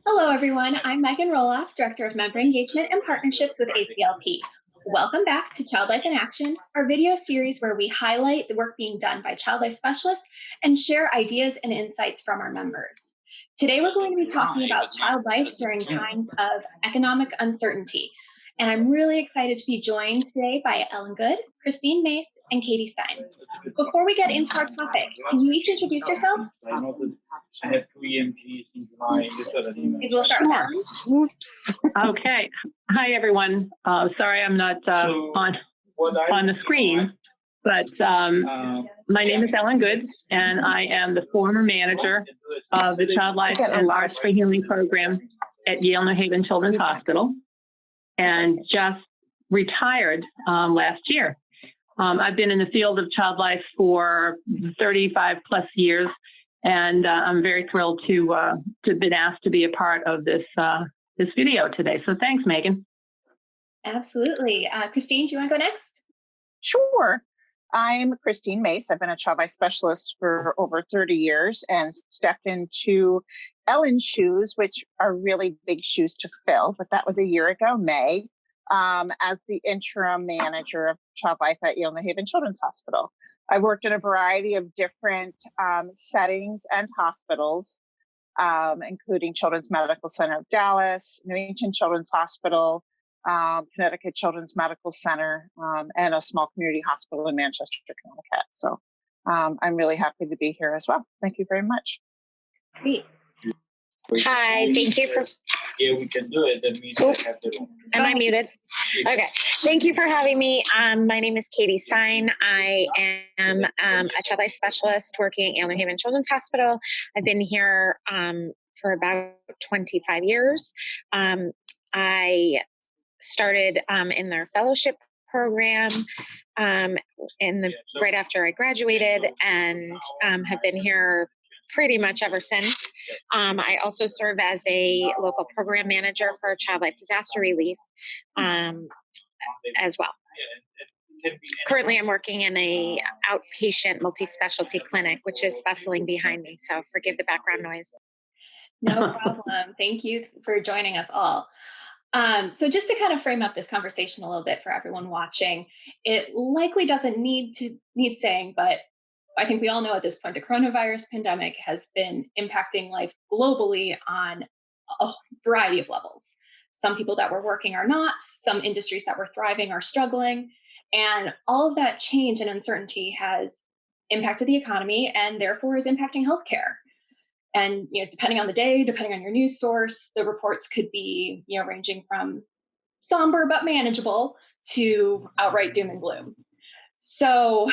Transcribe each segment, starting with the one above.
Hello, everyone. I'm Megan Roloff, Director of Member Engagement and Partnerships with ACLP. Welcome back to Child Life in Action, our video series where we highlight the work being done by child life specialists and share ideas and insights from our members. Today, we're going to be talking about child life during times of economic uncertainty. And I'm really excited to be joined today by Ellen Good, Christine Mace, and Katie Stein. Before we get into our topic, can you each introduce yourselves? I have two EMGs in July. We'll start with Ellen. Oops. Okay. Hi, everyone. Sorry, I'm not on the screen, but my name is Ellen Good, and I am the former manager of the Child Life and Arts for Healing program at Yale New Haven Children's Hospital, and just retired last year. I've been in the field of child life for 35 plus years, and I'm very thrilled to have been asked to be a part of this video today. So thanks, Megan. Absolutely. Christine, do you want to go next? Sure. I'm Christine Mace. I've been a child life specialist for over 30 years and stepped into Ellen's shoes, which are really big shoes to fill, but that was a year ago, May, as the interim manager of child life at Yale New Haven Children's Hospital. I worked in a variety of different settings and hospitals, including Children's Medical Center of Dallas, Newington Children's Hospital, Connecticut Children's Medical Center, and a small community hospital in Manchester, Connecticut. So I'm really happy to be here as well. Thank you very much. Great. Hi, thank you for. Yeah, we can do it. That means I have to. Am I muted? Okay. Thank you for having me. My name is Katie Stein. I am a child life specialist working at Yale New Haven Children's Hospital. I've been here for about 25 years. I started in their fellowship program right after I graduated, and have been here pretty much ever since. I also serve as a local program manager for child life disaster relief as well. Currently, I'm working in a outpatient multi-specialty clinic, which is bustling behind me, so forgive the background noise. No problem. Thank you for joining us all. So just to kind of frame up this conversation a little bit for everyone watching, it likely doesn't need saying, but I think we all know at this point, the coronavirus pandemic has been impacting life globally on a variety of levels. Some people that were working are not, some industries that were thriving are struggling, and all of that change and uncertainty has impacted the economy and therefore is impacting healthcare. And depending on the day, depending on your news source, the reports could be ranging from somber but manageable to outright doom and gloom. So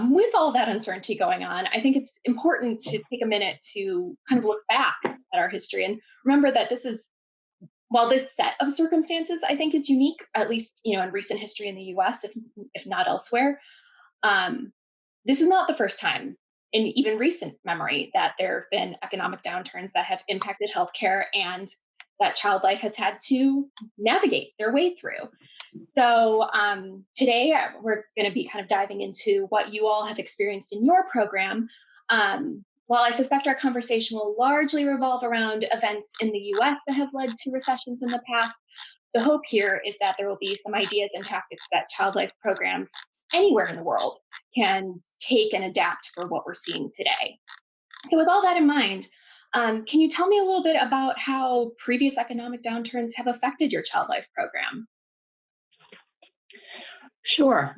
with all that uncertainty going on, I think it's important to take a minute to kind of look back at our history and remember that while this set of circumstances I think is unique, at least in recent history in the U.S., if not elsewhere, this is not the first time in even recent memory that there have been economic downturns that have impacted healthcare and that child life has had to navigate their way through. So today we're going to be kind of diving into what you all have experienced in your program. While I suspect our conversation will largely revolve around events in the US that have led to recessions in the past, the hope here is that there will be some ideas and tactics that child life programs anywhere in the world can take and adapt for what we're seeing today. So with all that in mind, can you tell me a little bit about how previous economic downturns have affected your child life program? Sure.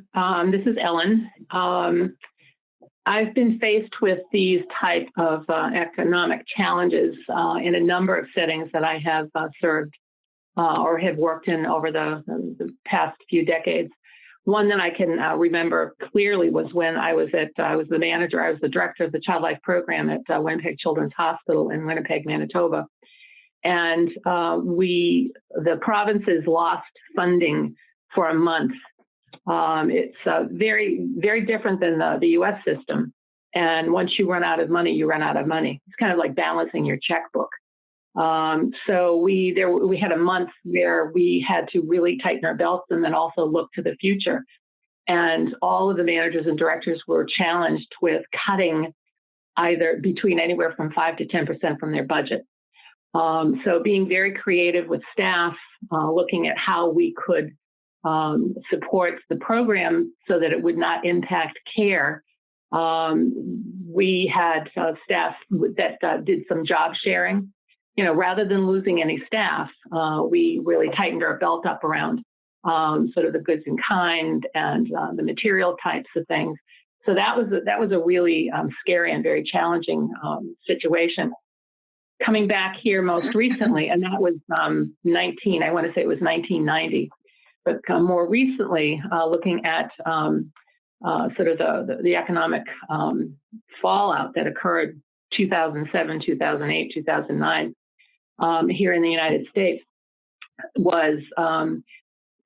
This is Ellen. I've been faced with these type of economic challenges in a number of settings that I have served or have worked in over the past few decades. One that I can remember clearly was when I was the director of the Child Life Program at Winnipeg Children's Hospital in Winnipeg, Manitoba. And the provinces lost funding for a month. It's very, very different than the U.S. system. And once you run out of money, you run out of money. It's kind of like balancing your checkbook. So we had a month where we had to really tighten our belts and then also look to the future. And all of the managers and directors were challenged with cutting either between anywhere from 5 to 10% from their budget. So being very creative with staff, looking at how we could support the program so that it would not impact care. We had staff that did some job sharing. Rather than losing any staff, we really tightened our belt up around sort of the goods in kind and the material types of things. So that was a really scary and very challenging situation. Coming back here most recently, and that was I want to say it was 1990, but more recently, looking at sort of the economic fallout that occurred 2007, 2008, 2009 here in the United States was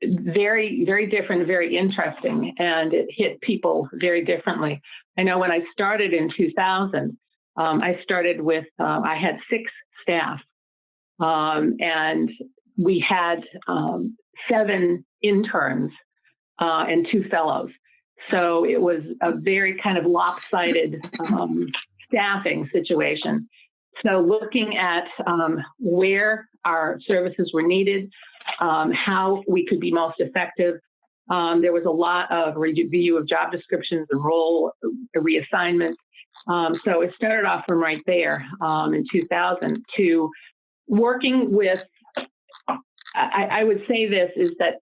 very, very different, very interesting, and it hit people very differently. I know when I started in 2000, I started with, I had 6 staff, and we had 7 interns and 2 fellows. So it was a very kind of lopsided staffing situation. So looking at where our services were needed, how we could be most effective, there was a lot of review of job descriptions and role reassignment. So it started off from right there in 2000 to working with, I would say this, is that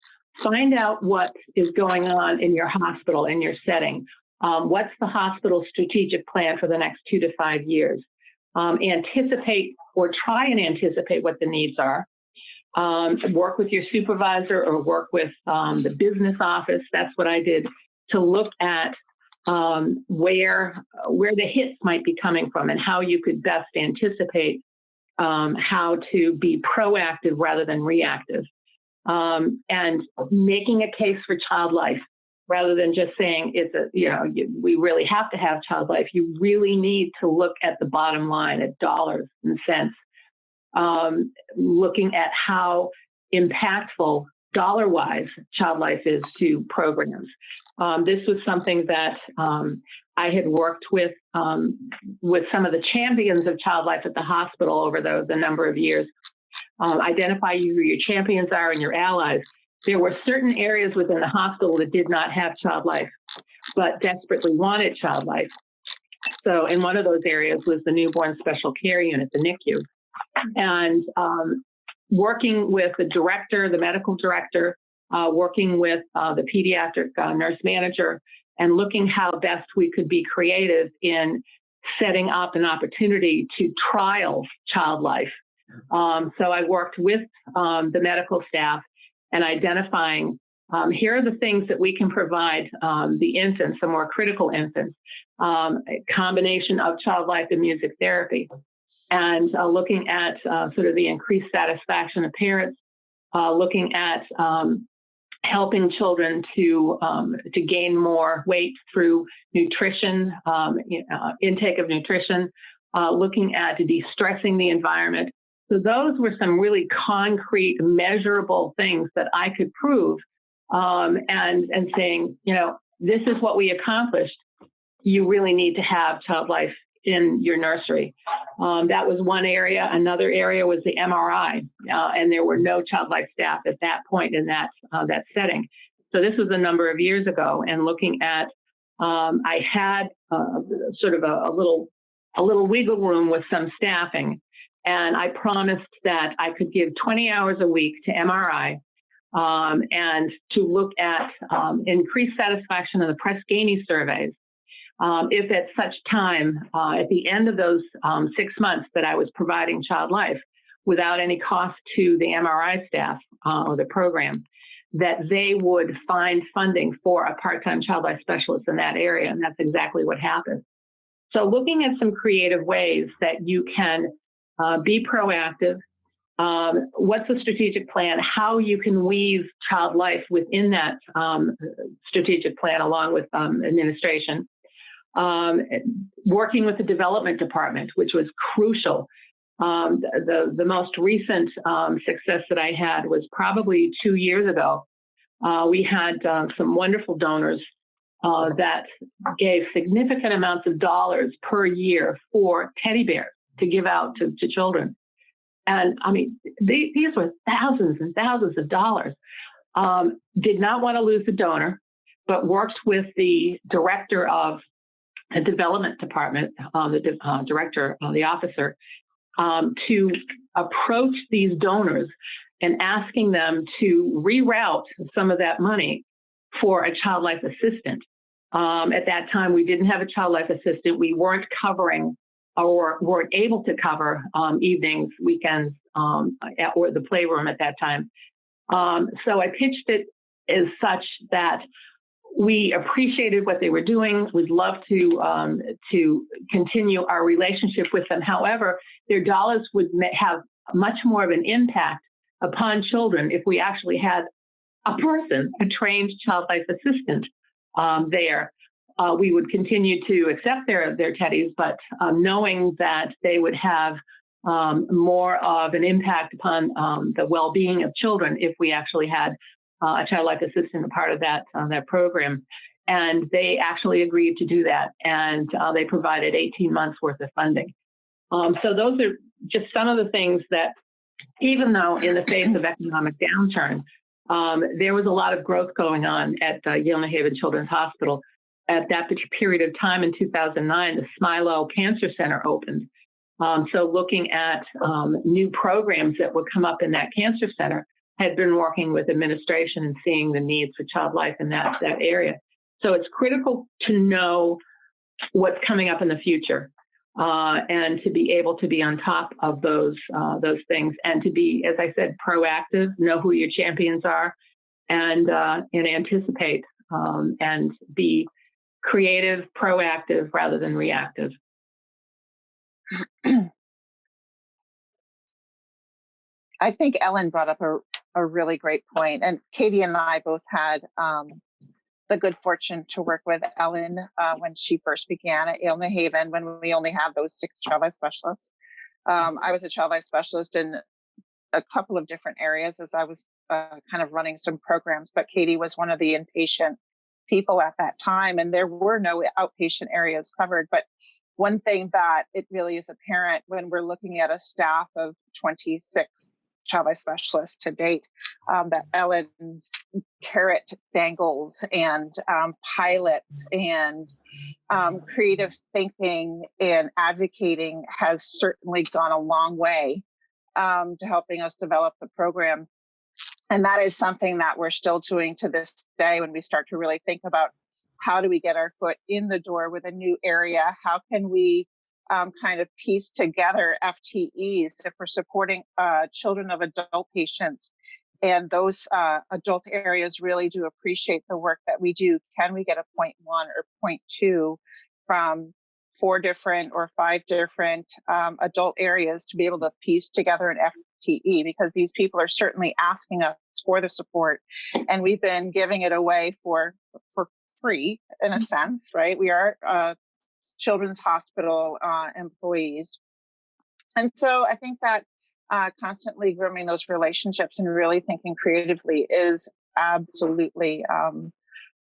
find out what is going on in your hospital, in your setting. What's the hospital's strategic plan for the next 2 to 5 years? Anticipate or try and anticipate what the needs are. Work with your supervisor or work with the business office. That's what I did, to look at where the hits might be coming from and how you could best anticipate how to be proactive rather than reactive. And making a case for child life rather than just saying we really have to have child life. You really need to look at the bottom line, at dollars and cents, looking at how impactful dollar-wise child life is to programs. This was something that I had worked with some of the champions of child life at the hospital over the number of years. Identify who your champions are and your allies. There were certain areas within the hospital that did not have child life, but desperately wanted child life. So, and one of those areas was the newborn special care unit, the NICU. And working with the director, the medical director, working with the pediatric nurse manager, and looking how best we could be creative in setting up an opportunity to trial child life. So I worked with the medical staff and identifying here are the things that we can provide the infants, the more critical infants, a combination of child life and music therapy, and looking at sort of the increased satisfaction of parents, looking at helping children to gain more weight through nutrition, intake of nutrition, looking at de-stressing the environment. So those were some really concrete, measurable things that I could prove and saying, this is what we accomplished. You really need to have child life in your nursery. That was one area. Another area was the MRI, and there were no child life staff at that point in that setting. So this was a number of years ago, and looking at, I had sort of a little wiggle room with some staffing. And I promised that I could give 20 hours a week to MRI and to look at increased satisfaction of the Press-Ganey surveys. If at such time, at the end of those 6 months that I was providing child life without any cost to the MRI staff or the program, that they would find funding for a part-time child life specialist in that area. And that's exactly what happened. So looking at some creative ways that you can be proactive. What's the strategic plan? How you can weave child life within that strategic plan along with administration. Working with the development department, which was crucial. The most recent success that I had was probably 2 years ago. We had some wonderful donors that gave significant amounts of dollars per year for teddy bears to give out to children. and I mean, these were thousands and thousands of dollars. Did not want to lose the donor, but worked with the director of the development department, the director, the officer, to approach these donors and asking them to reroute some of that money for a child life assistant. At that time, we didn't have a child life assistant. We weren't covering or weren't able to cover evenings, weekends, or the playroom at that time. So I pitched it as such that we appreciated what they were doing. We'd love to continue our relationship with them. However, their dollars would have much more of an impact upon children if we actually had a person, a trained child life assistant there. We would continue to accept their teddies, but knowing that they would have more of an impact upon the well-being of children if we actually had a child life assistant a part of that program. And they actually agreed to do that, and they provided 18 months worth of funding. So those are just some of the things that, even though in the face of economic downturn, there was a lot of growth going on at Yale New Haven Children's Hospital. At that period of time in 2009, the Smilo Cancer Center opened. So looking at new programs that would come up in that cancer center, had been working with administration and seeing the needs for child life in that area. So it's critical to know what's coming up in the future and to be able to be on top of those things, and to be, as I said, proactive, know who your champions are, and anticipate and be creative, proactive rather than reactive. I think Ellen brought up a really great point, and Katie and I both had the good fortune to work with Ellen when she first began at Yale New Haven, when we only had those 6 child life specialists. I was a child life specialist in a couple of different areas as I was kind of running some programs, but Katie was one of the inpatient people at that time, and there were no outpatient areas covered. But one thing that it really is apparent when we're looking at a staff of 26 child life specialists to date, that Ellen's carrot dangles and pilots and creative thinking and advocating has certainly gone a long way to helping us develop the program. And that is something that we're still doing to this day when we start to really think about how do we get our foot in the door with a new area? How can we kind of piece together FTEs if we're supporting children of adult patients, and those adult areas really do appreciate the work that we do? Can we get a 0.1 or 0.2 from 4 different or 5 different adult areas to be able to piece together an FTE? Because these people are certainly asking us for the support, and we've been giving it away for free in a sense, right? We are children's hospital employees. And so I think that constantly grooming those relationships and really thinking creatively is absolutely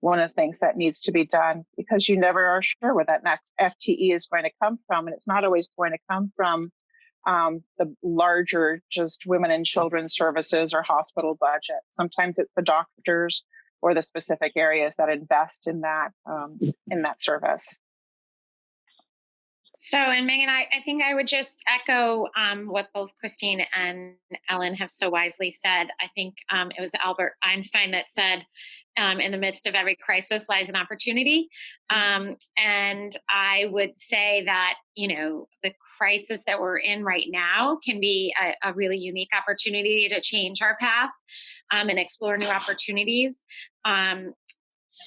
one of the things that needs to be done, because you never are sure where that next FTE is going to come from. And it's not always going to come from the larger just women and children's services or hospital budget. Sometimes it's the doctors or the specific areas that invest in that service. So, and Megan, I think I would just echo what both Christine and Ellen have so wisely said. I think it was Albert Einstein that said, in the midst of every crisis lies an opportunity. And I would say that, the crisis that we're in right now can be a really unique opportunity to change our path and explore new opportunities.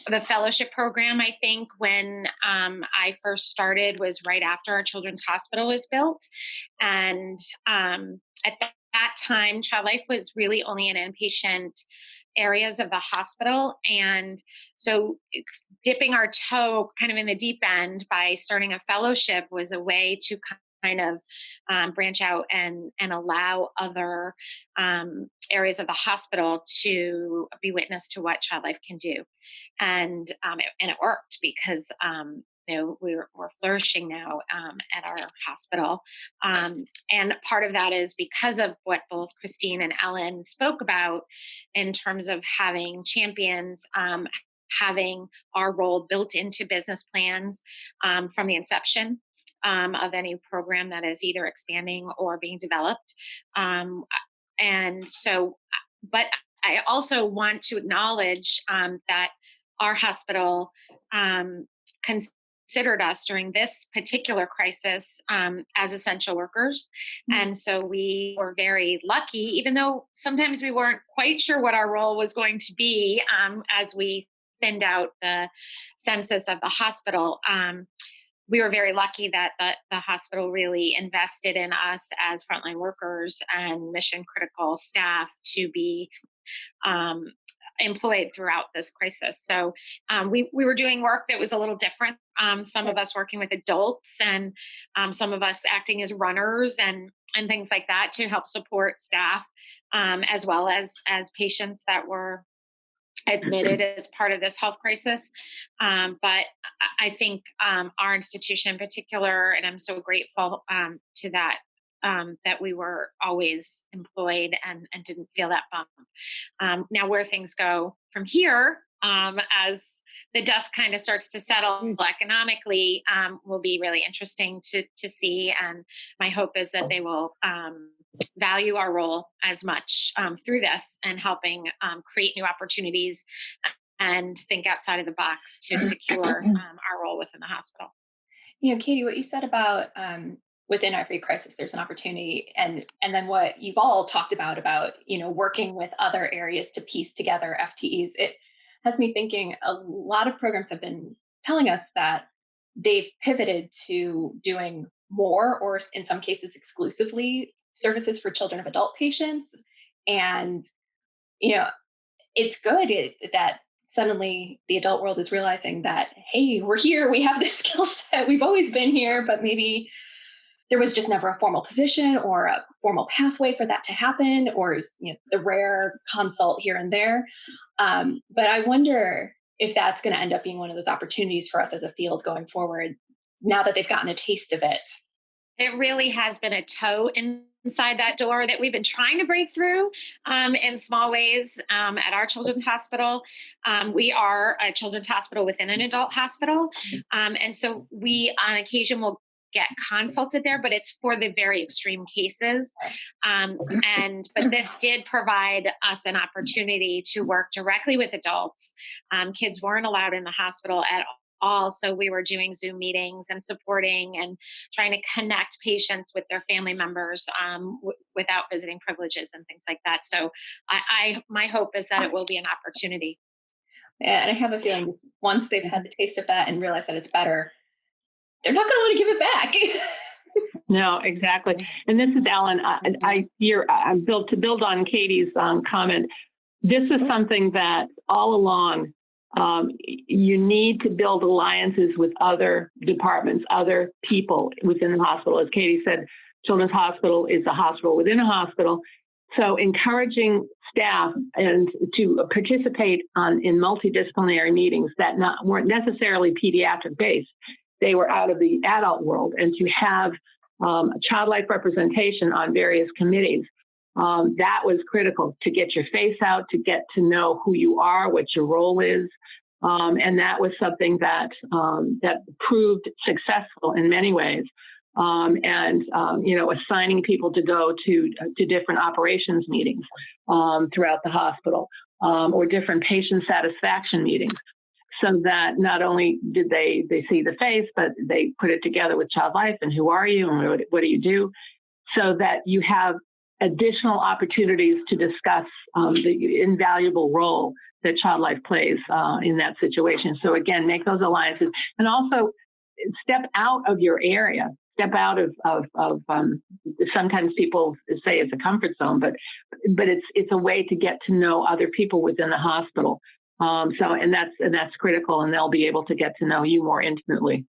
The fellowship program, I think, when I first started was right after our children's hospital was built. And at that time, child life was really only in inpatient areas of the hospital. And so dipping our toe kind of in the deep end by starting a fellowship was a way to kind of branch out and allow other areas of the hospital to be witness to what child life can do. And it worked, because we're flourishing now at our hospital. And part of that is because of what both Christine and Ellen spoke about in terms of having champions, having our role built into business plans from the inception of any program that is either expanding or being developed. And so, but I also want to acknowledge that our hospital considered us during this particular crisis as essential workers. And so we were very lucky, even though sometimes we weren't quite sure what our role was going to be as we thinned out the census of the hospital. We were very lucky that the hospital really invested in us as frontline workers and mission critical staff to be employed throughout this crisis. So we were doing work that was a little different. Some of us working with adults and some of us acting as runners and things like that to help support staff as well as patients that were admitted as part of this health crisis. But I think our institution in particular, and I'm so grateful to that, that we were always employed and didn't feel that bump. Now where things go from here, as the dust kind of starts to settle economically, will be really interesting to see. And my hope is that they will value our role as much through this and helping create new opportunities and think outside of the box to secure our role within the hospital. Katie, what you said about within every crisis, there's an opportunity, and then what you've all talked about, working with other areas to piece together FTEs, it has me thinking a lot of programs have been telling us that they've pivoted to doing more, or in some cases exclusively, services for children of adult patients. And, it's good that suddenly the adult world is realizing that, hey, we're here, we have this skill set, we've always been here, but maybe there was just never a formal position or a formal pathway for that to happen, or the rare consult here and there. But I wonder if that's going to end up being one of those opportunities for us as a field going forward, now that they've gotten a taste of it. It really has been a toe inside that door that we've been trying to break through in small ways at our children's hospital. We are a children's hospital within an adult hospital. And so we on occasion will get consulted there, but it's for the very extreme cases. But this did provide us an opportunity to work directly with adults. Kids weren't allowed in the hospital at all. So we were doing Zoom meetings and supporting and trying to connect patients with their family members without visiting privileges and things like that. So my hope is that it will be an opportunity. Yeah, and I have a feeling once they've had the taste of that and realize that it's better, they're not going to want to give it back. No, exactly. And this is Ellen. To build on Katie's comment. This is something that all along you need to build alliances with other departments, other people within the hospital. As Katie said, Children's Hospital is a hospital within a hospital. So encouraging staff and to participate in multidisciplinary meetings that weren't necessarily pediatric based. They were out of the adult world, and to have child life representation on various committees. That was critical to get your face out, to get to know who you are, what your role is. And that was something that proved successful in many ways. Assigning people to go to different operations meetings throughout the hospital or different patient satisfaction meetings. So that not only did they see the face, but they put it together with Child Life and who are you and what do you do, so that you have additional opportunities to discuss the invaluable role that Child Life plays in that situation. So again, make those alliances and also step out of your area. Step out of sometimes people say it's a comfort zone, but it's a way to get to know other people within the hospital. And that's critical, and they'll be able to get to know you more intimately.